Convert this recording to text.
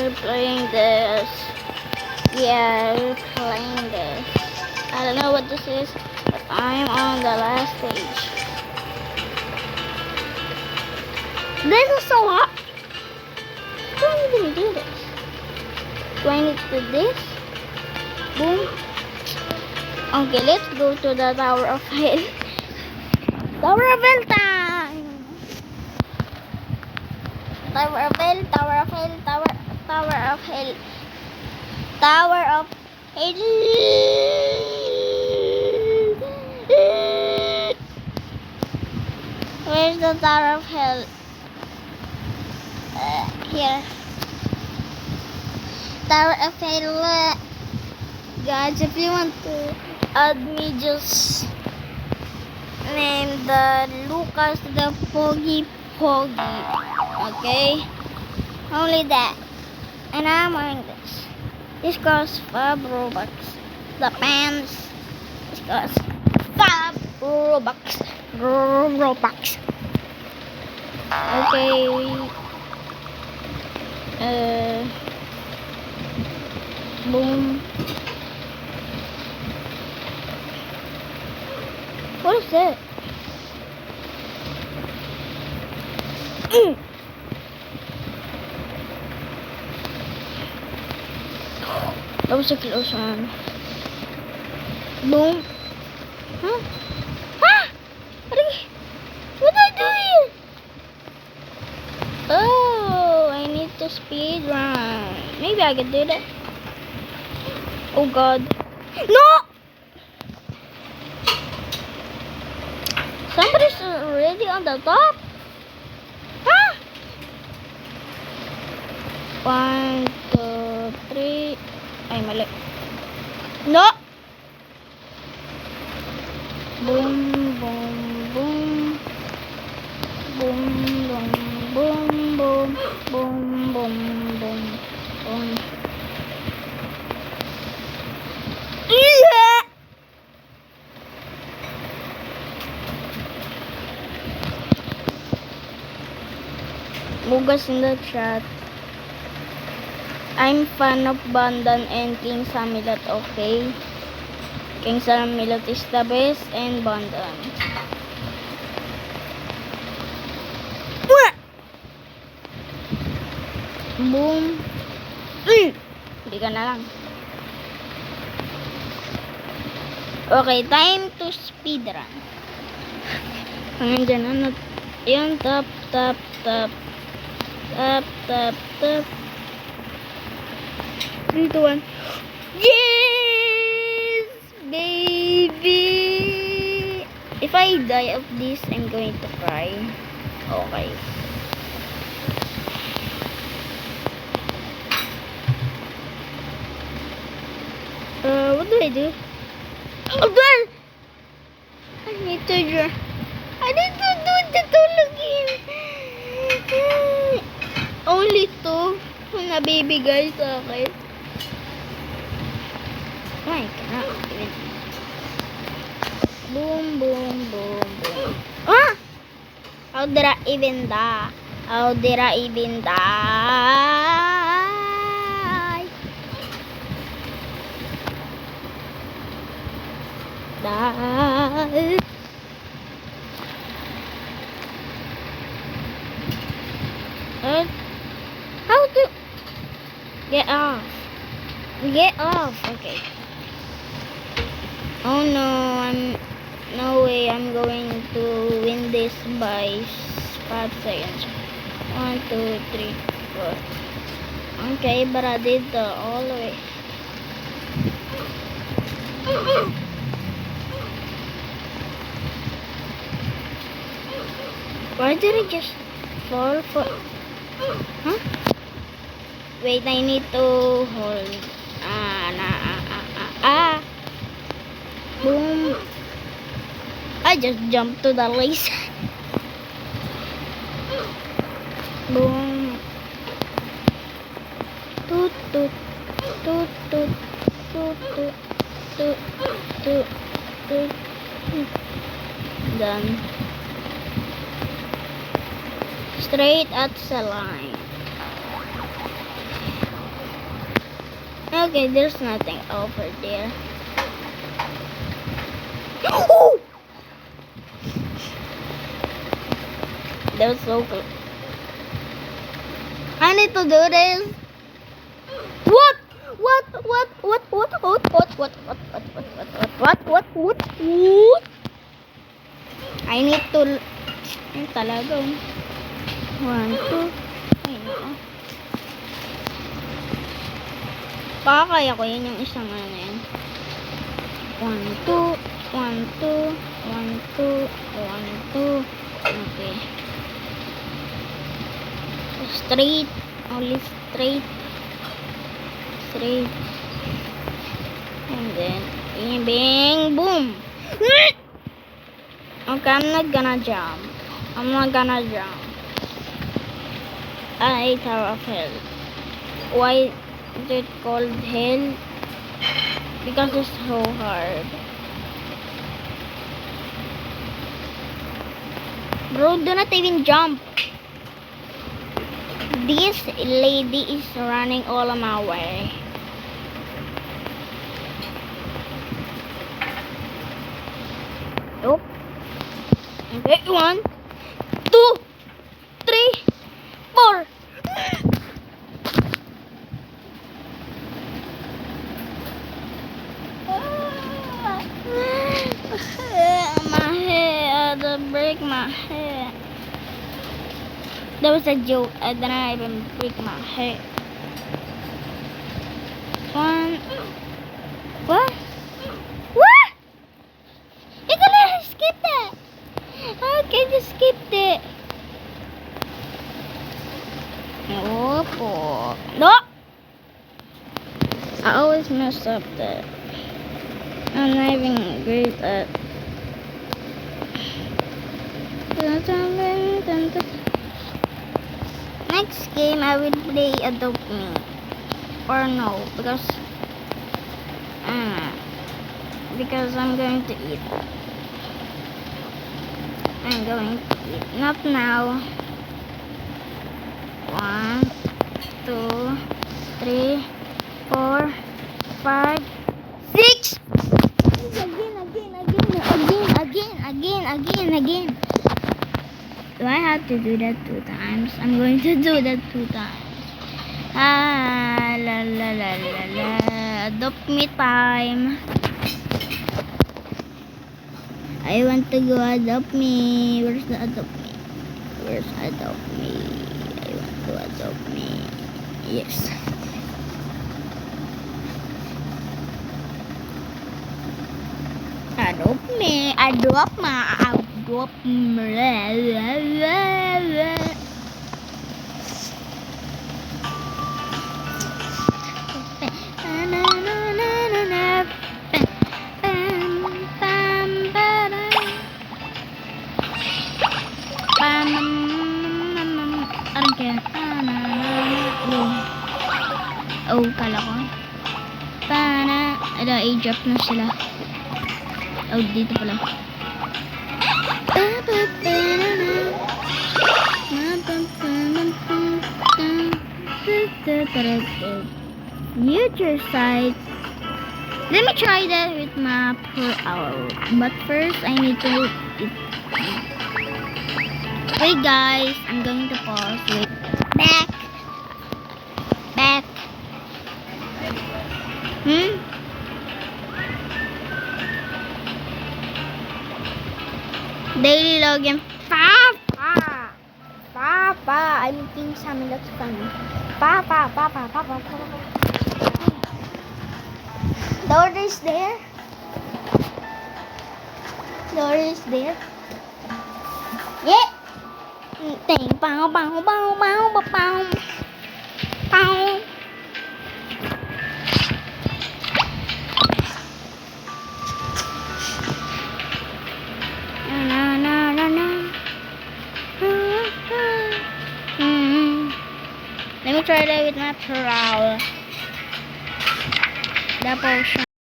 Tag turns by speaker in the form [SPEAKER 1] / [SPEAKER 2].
[SPEAKER 1] we're playing this. Yeah, we're playing this. I don't know what this is, but I'm on the last stage. This is so hot. I don't even do this. Do I need to do this? Boom. Okay, let's go to the Tower of Hell. Tower of Hell time! Tower of Hell, Tower of Hell, Tower of Hell. Tower of Hell. Where's the Tower of Hell? Here. Tower of Hell. Guys, if you want to add me, just name the Lucas the Poggy. Okay? Only that. And I'm wearing this. This costs 5 Robux. The pants. This costs 5 Robux. Okay. Boom. What is that? That was a close one. Boom. Huh? Ah! What do I do here? Oh, I need to speed run. Maybe I can do that. Oh God. No! Somebody's already on the top. Huh? 1, 2, 3. Ay, mali. No! Boom, boom, boom. Boom, boom, boom, boom. Boom, boom, boom, boom. Yeah! Bugas in the chat. I'm fan of Bandan and King Samilat, okay? King Samilat is the best and Bandan. Boom. Hindi ka na lang. Okay, time to speedrun. Hanggang dyan, ano? Yun, tap, tap, tap. Tap, tap, tap. 3, 2, 1. Yes! Baby! If I die of this, I'm going to cry. Okay. What do I do? Oh, well! I need to do the tulog yun. Only 2 na baby guys sa akin. Ay, cannot even. Boom, boom, boom, boom. Ah! How did I even die? How did I even die? Die. How to get off? Get off. Okay. Oh no, no way I'm going to win this by 5 seconds. 1, 2, 3, 4. Okay, but I did the all the way. Why did I just fall for? Huh? Wait, I need to hold. Boom. I just jumped to the race. Boom. Toot toot toot toot toot toot toot toot toot. Done. Straight at the line. Okay, there's nothing over there. Oh! That was so good. I need to do this. What? I need to... Ayun talaga. 1, 2. Ayun. Kaya ko yan yung isang ano yan. 1, 2. 1, 2. 1, 2. 1, 2. Okay. Straight. Only straight. Straight. And then, bing, boom. Okay, I'm not gonna jump. I Tower of Hell. Why is it called hell? Because it's so hard. Bro, do not even jump. This lady is running all on my way. Nope. Okay, 1, 2, 3, 4. My head, break my head. That was a joke. I didn't even break my head. 1. What? What? You gonna skip that? Okay, just skip it. No. I always mess up that. I'm not even great at. Next game I will play Adopt Me. Or no, because I'm going to eat. I'm going to eat. Not now. 1, 2, 3, 4, 5, 6. Again. Do I have to do that 2 times? I'm going to do that 2 times. La. Adopt me time. I want to go adopt me. Where's the adopt me? I want to adopt me. Yes. Adopt me. Oh, kala ko. I-drop na sila. Oh, dito pala. Future sight. Let me try that with my per hour. But first, I need to eat. Wait, guys. I'm going to pause. Wait. Back. Daily login. Papa. I'm looking something that's funny. Papa. The order is there. Yeah. Bang. Let me try that with natural. The potion.